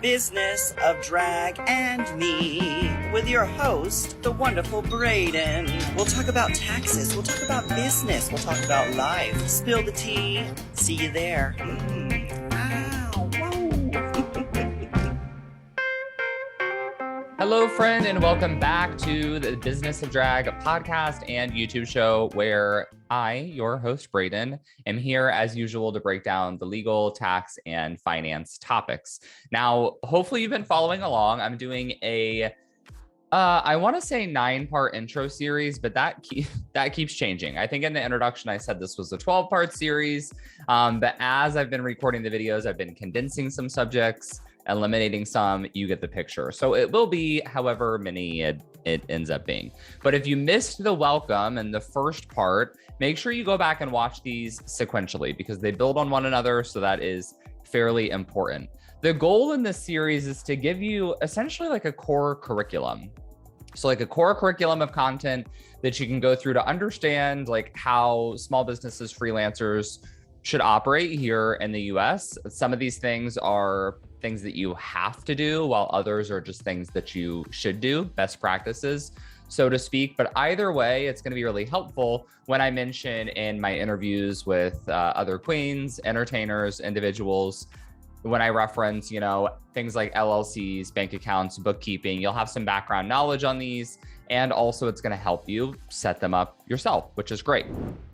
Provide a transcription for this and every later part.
Business of Drag and Me with your host, the wonderful Braden. We'll talk about taxes, we'll talk about business, we'll talk about life. Spill the tea. See you there. Ow, whoa. Hello, friend, and welcome back to the Business of Drag podcast and YouTube show where I, your host, Braden, am here as usual to break down the legal, tax, and finance topics. Now, hopefully you've been following along. I'm doing I want to say 9-part intro series, but that keeps changing. I think in the introduction, I said this was a 12-part series, but as I've been recording the videos, I've been condensing some subjects, eliminating some. You get the picture. So it will be however many it ends up being. But if you missed the welcome and the first part, make sure you go back and watch these sequentially because they build on one another. So that is fairly important. The goal in this series is to give you essentially like a core curriculum. So like a core curriculum of content that you can go through to understand like how small businesses, freelancers should operate here in the US. Some of these things are things that you have to do, while others are just things that you should do, best practices, so to speak. But either way, it's going to be really helpful when I mention in my interviews with other queens, entertainers, individuals, when I reference, things like LLCs, bank accounts, bookkeeping, you'll have some background knowledge on these. And also it's going to help you set them up yourself, which is great.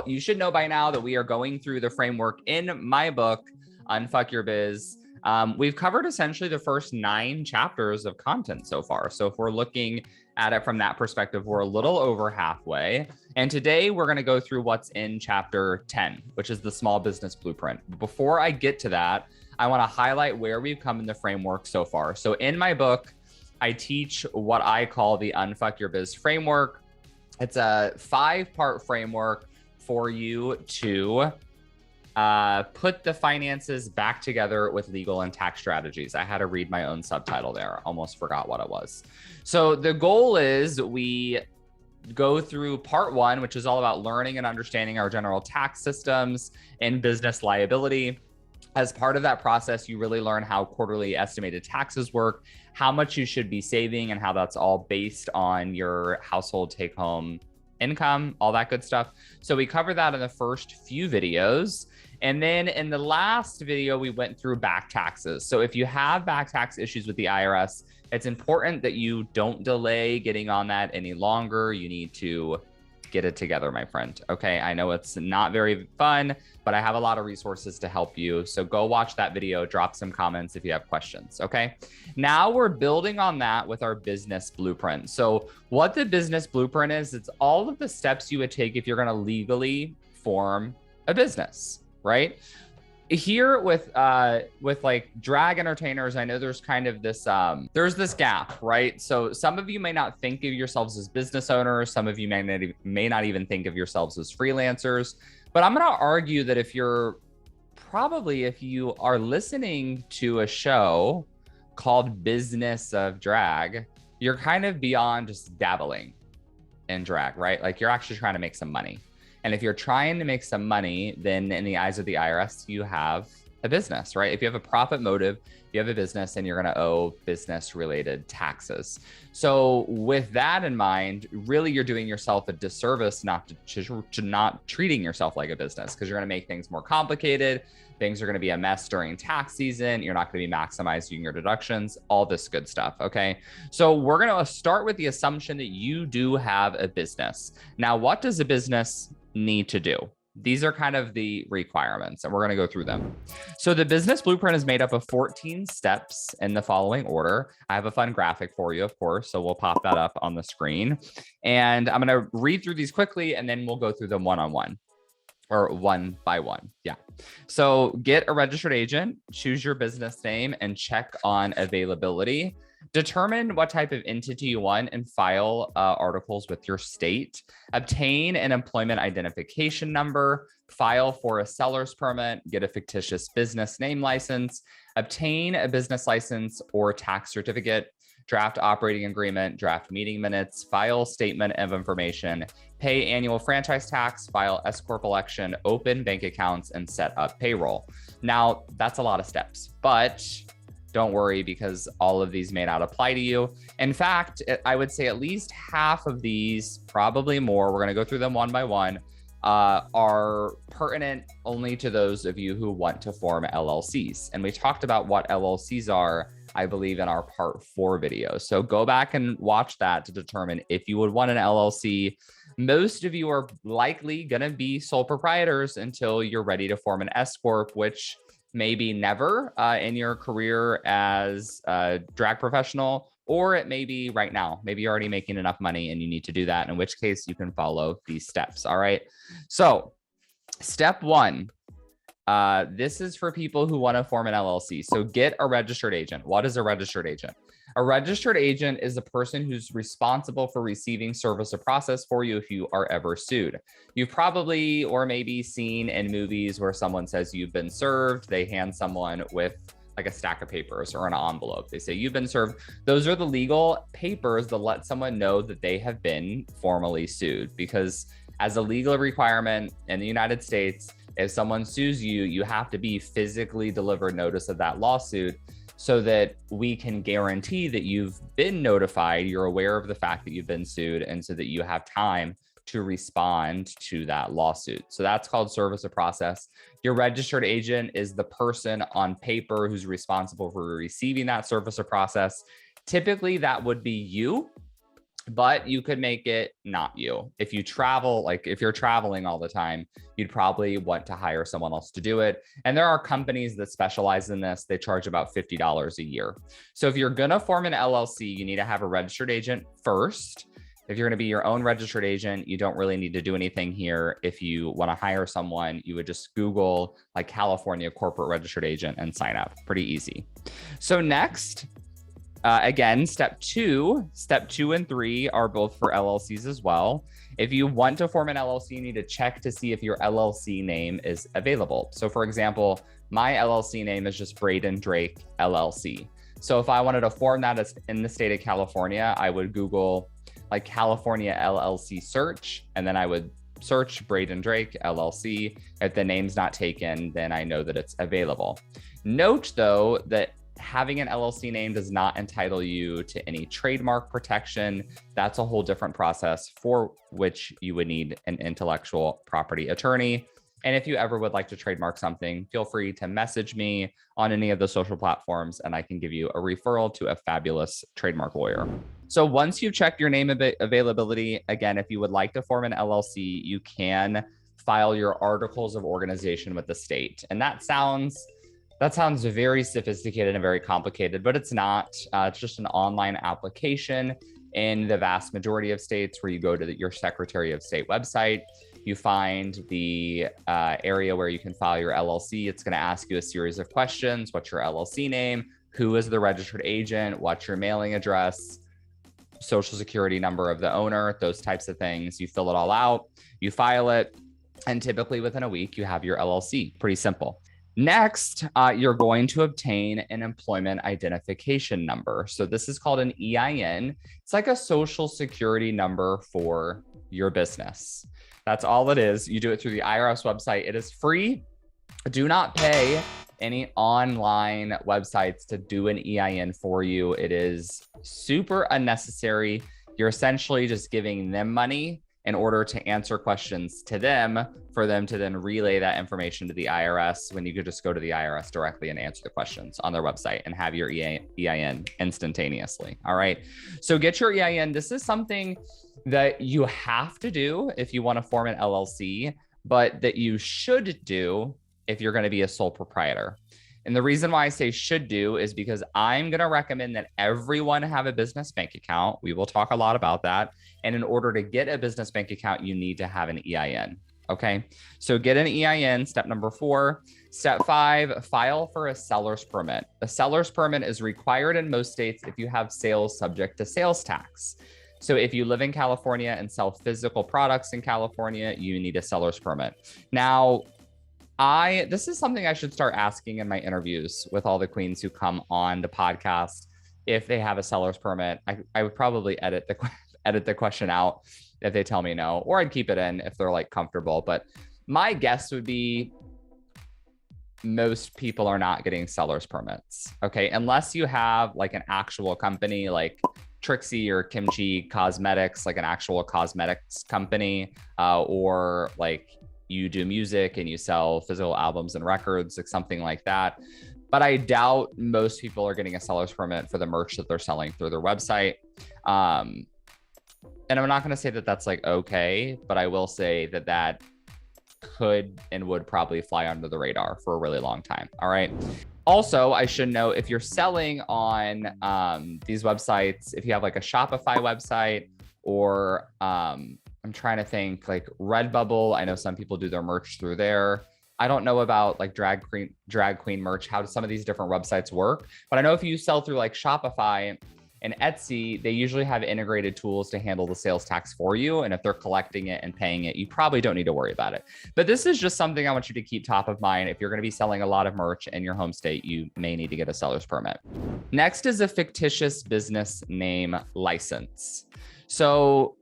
You should know by now that we are going through the framework in my book, Unfuck Your Biz. We've covered essentially the first 9 chapters of content so far. So if we're looking at it from that perspective, we're a little over halfway. And today we're going to go through what's in chapter 10, which is the small business blueprint. Before I get to that, I want to highlight where we've come in the framework so far. So in my book, I teach what I call the Unfuck Your Biz Framework. It's a 5-part framework for you to put the finances back together with legal and tax strategies. I had to read my own subtitle there. Almost forgot what it was. So the goal is we go through part 1, which is all about learning and understanding our general tax systems and business liability. As part of that process, you really learn how quarterly estimated taxes work, how much you should be saving, and how that's all based on your household take-home income, all that good stuff. So we cover that in the first few videos. And then in the last video, we went through back taxes. So if you have back tax issues with the IRS, it's important that you don't delay getting on that any longer. You need to get it together, my friend. Okay, I know it's not very fun, but I have a lot of resources to help you. So go watch that video, drop some comments if you have questions, okay? Now we're building on that with our business blueprint. So what the business blueprint is, it's all of the steps you would take if you're gonna legally form a business, right? Here with like drag entertainers, I know there's kind of this, there's this gap, right? So some of you may not think of yourselves as business owners. Some of you may not even think of yourselves as freelancers, but I'm going to argue that if you are listening to a show called Business of Drag, you're kind of beyond just dabbling in drag, right? Like you're actually trying to make some money. And if you're trying to make some money, then in the eyes of the IRS, you have a business, right? If you have a profit motive, you have a business and you're going to owe business related taxes. So with that in mind, really you're doing yourself a disservice not treating yourself like a business, because you're going to make things more complicated. Things are going to be a mess during tax season. You're not going to be maximizing your deductions, all this good stuff. Okay. So we're going to start with the assumption that you do have a business. Now, what does a business need to do? These are kind of the requirements, and we're going to go through them. So the business blueprint is made up of 14 steps in the following order. I have a fun graphic for you, of course, so we'll pop that up on the screen. And I'm going to read through these quickly, and then we'll go through them one-on-one. Or one by one. Yeah. So get a registered agent, choose your business name, and check on availability. Determine what type of entity you want and file articles with your state. Obtain an employment identification number. File for a seller's permit. Get a fictitious business name license. Obtain a business license or tax certificate. Draft operating agreement, draft meeting minutes, file statement of information, pay annual franchise tax, file S-Corp election, open bank accounts, and set up payroll. Now, that's a lot of steps, but don't worry, because all of these may not apply to you. In fact, I would say at least half of these, probably more, we're going to go through them one by one, are pertinent only to those of you who want to form LLCs. And we talked about what LLCs are, I believe, in our part 4 video. So go back and watch that to determine if you would want an LLC. Most of you are likely going to be sole proprietors until you're ready to form an S Corp, which maybe never in your career as a drag professional, or it may be right now. Maybe you're already making enough money and you need to do that, in which case you can follow these steps. All right. So step 1, this is for people who want to form an LLC. So get a registered agent. What is a registered agent? A registered agent is a person who's responsible for receiving service or process for you if you are ever sued. You've probably or maybe seen in movies where someone says you've been served. They hand someone with like a stack of papers or an envelope. They say you've been served. Those are the legal papers that let someone know that they have been formally sued, because as a legal requirement in the United States, if someone sues you, you have to be physically delivered notice of that lawsuit, so that we can guarantee that you've been notified, you're aware of the fact that you've been sued, and so that you have time to respond to that lawsuit. So that's called service of process. Your registered agent is the person on paper who's responsible for receiving that service of process. Typically, that would be you, but you could make it not you. If you travel, like if you're traveling all the time, you'd probably want to hire someone else to do it. And there are companies that specialize in this. They charge about $50 a year. So if you're going to form an LLC, you need to have a registered agent first. If you're going to be your own registered agent, you don't really need to do anything here. If you want to hire someone, you would just Google like California corporate registered agent and sign up. Pretty easy. So next, again, step 2 and 3 are both for LLCs as well. If you want to form an LLC, you need to check to see if your LLC name is available. So for example, my LLC name is just Braden Drake LLC. So if I wanted to form that as in the state of California, I would Google like California LLC search, and then I would search Braden Drake LLC. If the name's not taken, then I know that it's available. Note though that having an LLC name does not entitle you to any trademark protection. That's a whole different process for which you would need an intellectual property attorney. And if you ever would like to trademark something, feel free to message me on any of the social platforms and I can give you a referral to a fabulous trademark lawyer. So once you've checked your name availability, again, if you would like to form an LLC, you can file your articles of organization with the state. And that sounds very sophisticated and very complicated, but it's not. It's just an online application in the vast majority of states where you go to your Secretary of State website. You find the area where you can file your LLC. It's going to ask you a series of questions. What's your LLC name? Who is the registered agent? What's your mailing address? Social security number of the owner, those types of things. You fill it all out, you file it, and typically within a week, you have your LLC. Pretty simple. Next, you're going to obtain an employment identification number. So this is called an EIN. It's like a social security number for your business. That's all it is. You do it through the IRS website. It is free. Do not pay any online websites to do an EIN for you. It is super unnecessary. You're essentially just giving them money in order to answer questions to them, for them to then relay that information to the IRS, when you could just go to the IRS directly and answer the questions on their website and have your EIN instantaneously. All right. So get your EIN. This is something that you have to do if you want to form an LLC, but that you should do if you're going to be a sole proprietor. And the reason why I say should do is because I'm going to recommend that everyone have a business bank account. We will talk a lot about that. And in order to get a business bank account, you need to have an EIN. Okay. So get an EIN, step number 4. Step 5, file for a seller's permit. A seller's permit is required in most states if you have sales subject to sales tax. So if you live in California and sell physical products in California, you need a seller's permit. Now, this is something I should start asking in my interviews with all the queens who come on the podcast. If they have a seller's permit, I would probably edit the question out if they tell me no, or I'd keep it in if they're like comfortable. But my guess would be most people are not getting seller's permits. Okay. Unless you have like an actual company like Trixie or Kimchi Cosmetics, like an actual cosmetics company, or like you do music and you sell physical albums and records, like something like that. But I doubt most people are getting a seller's permit for the merch that they're selling through their website. And I'm not going to say that that's like okay, but I will say that that could and would probably fly under the radar for a really long time. All right. Also, I should note, if you're selling on these websites, if you have like a Shopify website or I'm trying to think like Redbubble, I know some people do their merch through there. I don't know about like drag queen merch, how do some of these different websites work, but I know if you sell through like Shopify and Etsy, they usually have integrated tools to handle the sales tax for you. And if they're collecting it and paying it, you probably don't need to worry about it. But this is just something I want you to keep top of mind. If you're going to be selling a lot of merch in your home state, you may need to get a seller's permit. Next is a fictitious business name license. So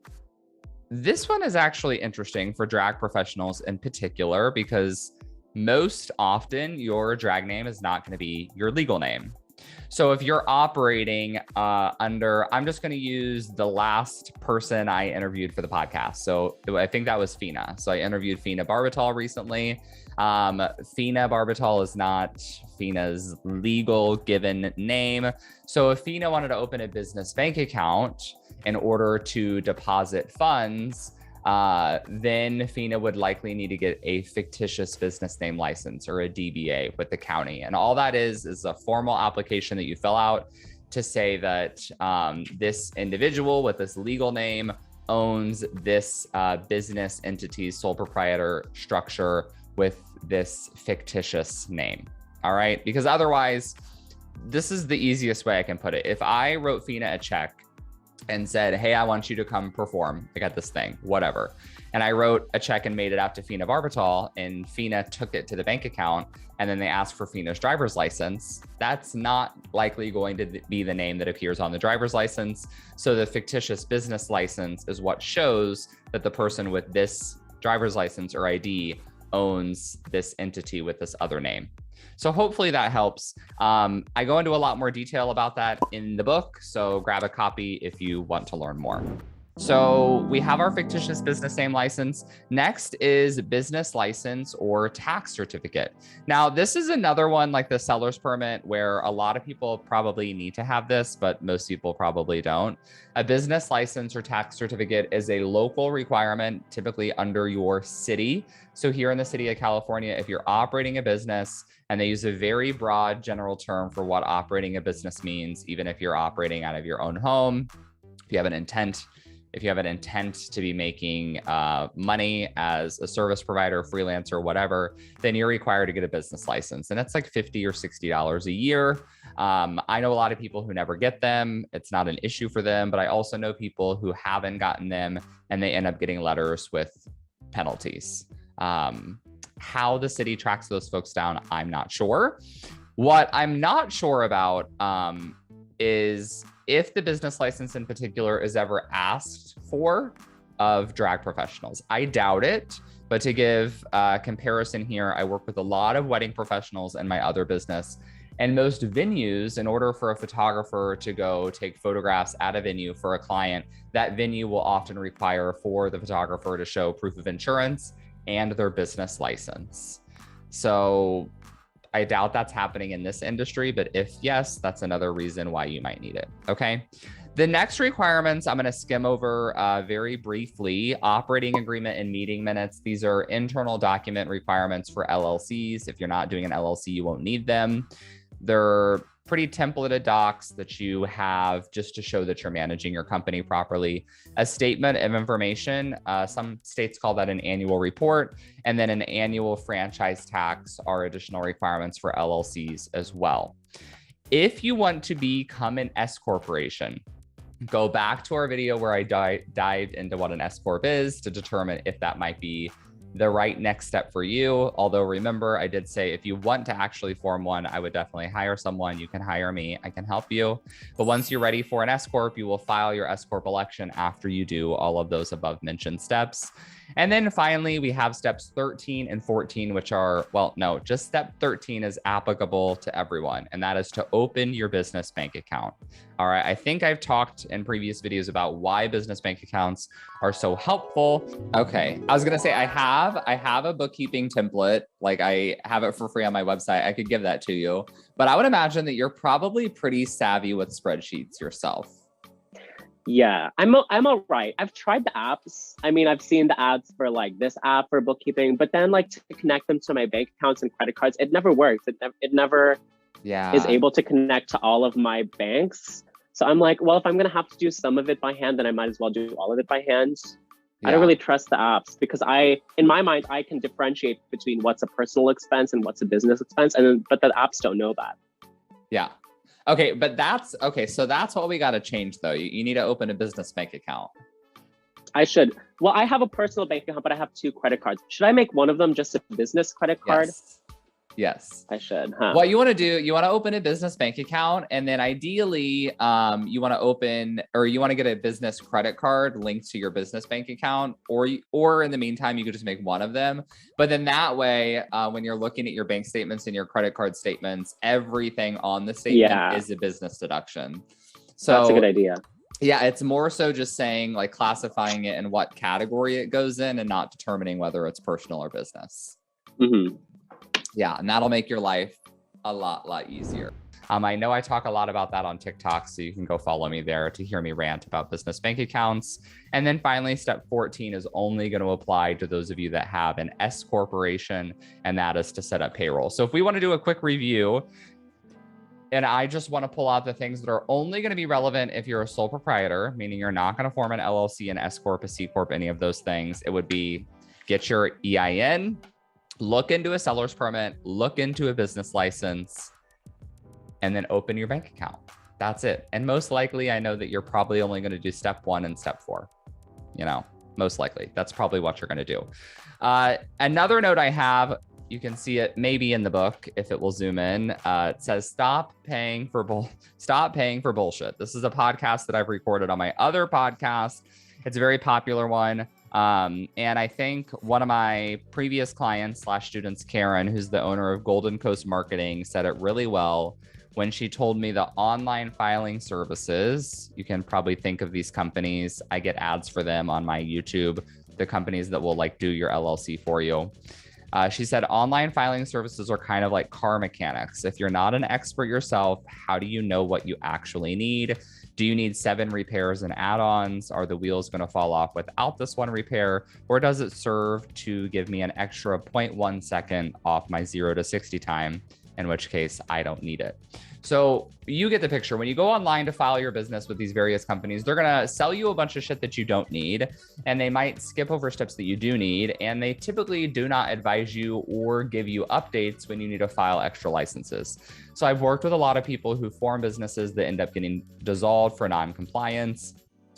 this one is actually interesting for drag professionals in particular, because most often your drag name is not going to be your legal name. So if you're operating under, I'm just going to use the last person I interviewed for the podcast. So I think that was 𝗖𝗎. So I interviewed 𝗖𝗎𝗓𝗏 recently. 𝗖𝗎𝗓𝗏 is not 𝗖𝗎's legal given name. So if 𝗖𝗎 wanted to open a business bank account in order to deposit funds, then 𝗖𝗎 would likely need to get a fictitious business name license or a DBA with the county. And all that is a formal application that you fill out to say that this individual with this legal name owns this business entity's sole proprietor structure with this fictitious name. All right. Because otherwise, this is the easiest way I can put it. If I wrote 𝗖𝗎 a check and said, hey, I want you to come perform, I got this thing, whatever. And I wrote a check and made it out to 𝗖𝗎𝗓𝗏, and 𝗖𝗎 took it to the bank account, and then they asked for 𝗖𝗎's driver's license. That's not likely going to be the name that appears on the driver's license. So the fictitious business license is what shows that the person with this driver's license or ID owns this entity with this other name. So hopefully that helps. I go into a lot more detail about that in the book, so grab a copy if you want to learn more. So we have our fictitious business name license. Next is business license or tax certificate. Now, this is another one like the seller's permit where a lot of people probably need to have this, but most people probably don't. A business license or tax certificate is a local requirement, typically under your city. So here in the city of California, if you're operating a business, and they use a very broad general term for what operating a business means, even if you're operating out of your own home, if you have an intent to be making money as a service provider, freelancer, whatever, then you're required to get a business license. And that's like $50 or $60 a year. I know a lot of people who never get them. It's not an issue for them, but I also know people who haven't gotten them and they end up getting letters with penalties. How the city tracks those folks down, I'm not sure. What I'm not sure about is if the business license in particular is ever asked for of drag professionals. I doubt it, but to give a comparison here, I work with a lot of wedding professionals in my other business, and most venues, in order for a photographer to go take photographs at a venue for a client, that venue will often require for the photographer to show proof of insurance and their business license. So I doubt that's happening in this industry, but if yes, that's another reason why you might need it. Okay. The next requirements I'm going to skim over very briefly. Operating agreement and meeting minutes. These are internal document requirements for LLCs. If you're not doing an LLC, you won't need them. They're pretty templated docs that you have just to show that you're managing your company properly. A statement of information, some states call that an annual report, and then an annual franchise tax are additional requirements for LLCs as well. If you want to become an S corporation, go back to our video where I dived into what an S corp is to determine if that might be the right next step for you. Although remember, I did say if you want to actually form one, I would definitely hire someone. You can hire me, I can help you. But once you're ready for an S Corp, you will file your S Corp election after you do all of those above mentioned steps. And then finally, we have steps 13 and 14, which are, well, no, just step 13 is applicable to everyone, and that is to open your business bank account. All right, I think I've talked in previous videos about why business bank accounts are so helpful. Okay, I was gonna say I have a bookkeeping template, like I have it for free on my website. I could give that to you, but I would imagine that you're probably pretty savvy with spreadsheets yourself. Yeah, I'm all right. I've tried the apps. I mean, I've seen the ads for like this app for bookkeeping, but then like to connect them to my bank accounts and credit cards, it never works. It never is able to connect to all of my banks. So I'm like, well, if I'm gonna have to do some of it by hand, then I might as well do all of it by hand. I don't really trust the apps because in my mind, I can differentiate between what's a personal expense and what's a business expense, but the apps don't know that. Yeah. Okay, but so that's what we got to change though. You need to open a business bank account. I should. Well, I have a personal bank account, but I have 2 credit cards. Should I make one of them just a business credit card? Yes. I should, huh? What you want to do, you want to open a business bank account, and then ideally, you want to get a business credit card linked to your business bank account, or in the meantime, you could just make one of them. But then that way, when you're looking at your bank statements and your credit card statements, everything on the statement is a business deduction. So that's a good idea. Yeah, it's more so just saying like classifying it in what category it goes in and not determining whether it's personal or business. Mm-hmm. Yeah, and that'll make your life a lot easier. I know I talk a lot about that on TikTok, so you can go follow me there to hear me rant about business bank accounts. And then finally, step 14 is only going to apply to those of you that have an S corporation, and that is to set up payroll. So if we want to do a quick review, and I just want to pull out the things that are only going to be relevant if you're a sole proprietor, meaning you're not going to form an LLC, an S Corp, a C Corp, any of those things. It would be get your EIN, look into a seller's permit, look into a business license, and then open your bank account. That's it. And most likely, I know that you're probably only going to do step 1 and step 4. You know, most likely. That's probably what you're going to do. Another note I have, you can see it maybe in the book if it will zoom in. It says, stop paying for bullshit. This is a podcast that I've recorded on my other podcast. It's a very popular one. And I think one of my previous clients / students, Karen, who's the owner of Golden Coast Marketing, said it really well when she told me the online filing services, you can probably think of these companies. I get ads for them on my YouTube, the companies that will like do your LLC for you. She said online filing services are kind of like car mechanics. If you're not an expert yourself, how do you know what you actually need? Do you need 7 repairs and add-ons? Are the wheels going to fall off without this one repair? Or does it serve to give me an extra 0.1 second off my 0 to 60 time, in which case I don't need it? So you get the picture. When you go online to file your business with these various companies, they're going to sell you a bunch of shit that you don't need, and they might skip over steps that you do need, and they typically do not advise you or give you updates when you need to file extra licenses. So I've worked with a lot of people who form businesses that end up getting dissolved for non-compliance.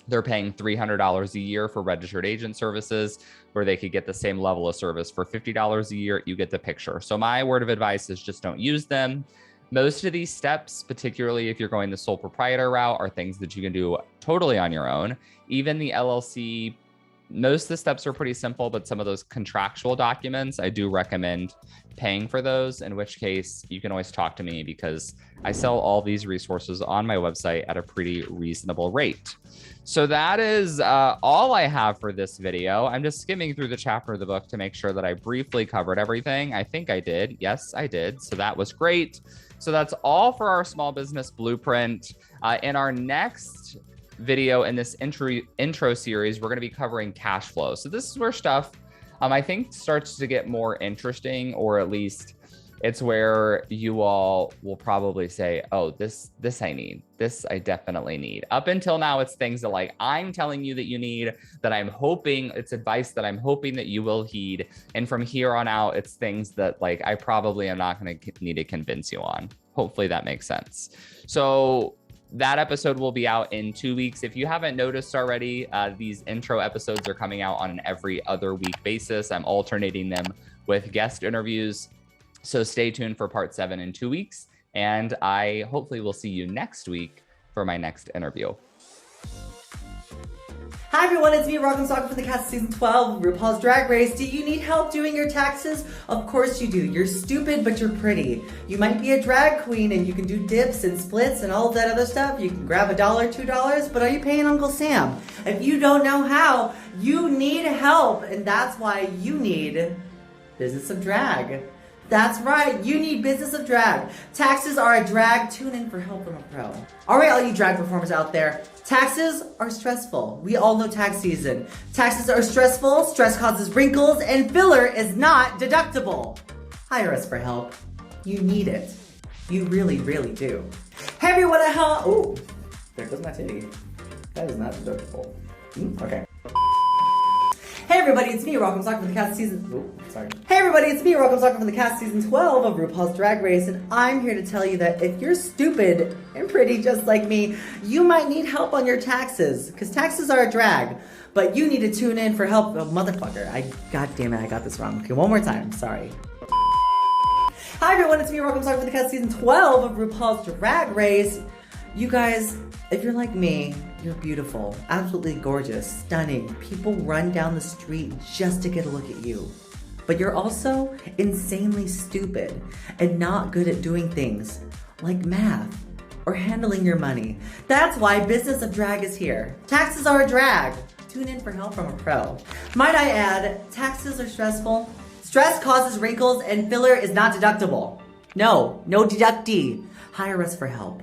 They're paying $300 a year for registered agent services, where they could get the same level of service for $50 a year. You get the picture. So my word of advice is just don't use them. Most of these steps, particularly if you're going the sole proprietor route, are things that you can do totally on your own. Even the LLC, most of the steps are pretty simple, but some of those contractual documents, I do recommend paying for those, in which case you can always talk to me because I sell all these resources on my website at a pretty reasonable rate. So that is all I have for this video. I'm just skimming through the chapter of the book to make sure that I briefly covered everything. I think I did. Yes, I did. So that was great. So that's all for our small business blueprint. In our next video in this intro series, we're going to be covering cash flow. So this is where stuff I think starts to get more interesting, or at least it's where you all will probably say, oh, this I need, this I definitely need. Up until now, it's things that like I'm telling you that you need, that I'm hoping, it's advice that I'm hoping that you will heed. And from here on out, it's things that like I probably am not going to need to convince you on. Hopefully that makes sense. So That episode will be out in 2 weeks. If you haven't noticed already, these intro episodes are coming out on an every other week basis. I'm alternating them with guest interviews. So stay tuned for part 7 in 2 weeks. And I hopefully will see you next week for my next interview. Hi everyone, it's me, 𝗪𝗂𝗧𝗛 from the cast of season 12 of RuPaul's Drag Race. Do you need help doing your taxes? Of course you do. You're stupid, but you're pretty. You might be a drag queen and you can do dips and splits and all of that other stuff. You can grab $1, $2, but are you paying Uncle Sam? If you don't know how, you need help, and that's why you need Business of Drag. That's right, you need Business of Drag. Taxes are a drag. Tune in for help from a pro. All right, all you drag performers out there, taxes are stressful. We all know tax season. Taxes are stressful, stress causes wrinkles, and filler is not deductible. Hire us for help. You need it. You really, really do. Hey everyone at home. Oh, there goes my titty. That is not deductible. Okay. Hey everybody, it's me, 𝗪𝗂𝗧𝗛 from the cast season. Hey everybody, it's me, 𝗪𝗂𝗧𝗛 from the cast season 12 of RuPaul's Drag Race, and I'm here to tell you that if you're stupid and pretty just like me, you might need help on your taxes, because taxes are a drag. But you need to tune in for help. Oh, motherfucker! God damn it, I got this wrong. Okay, one more time. Sorry. Hi everyone, it's me, 𝗪𝗂𝗧𝗛 from the cast season 12 of RuPaul's Drag Race. You guys, if you're like me, you're beautiful, absolutely gorgeous, stunning. People run down the street just to get a look at you. But you're also insanely stupid and not good at doing things like math or handling your money. That's why Business of Drag is here. Taxes are a drag. Tune in for help from a pro. Might I add, taxes are stressful. Stress causes wrinkles and filler is not deductible. No deductee. Hire us for help.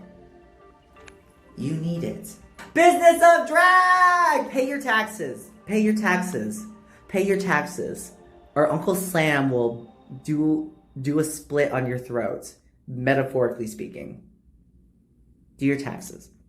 You need it. Business of Drag! Pay your taxes. Pay your taxes. Pay your taxes. Or Uncle Sam will do a split on your throat, metaphorically speaking. Do your taxes.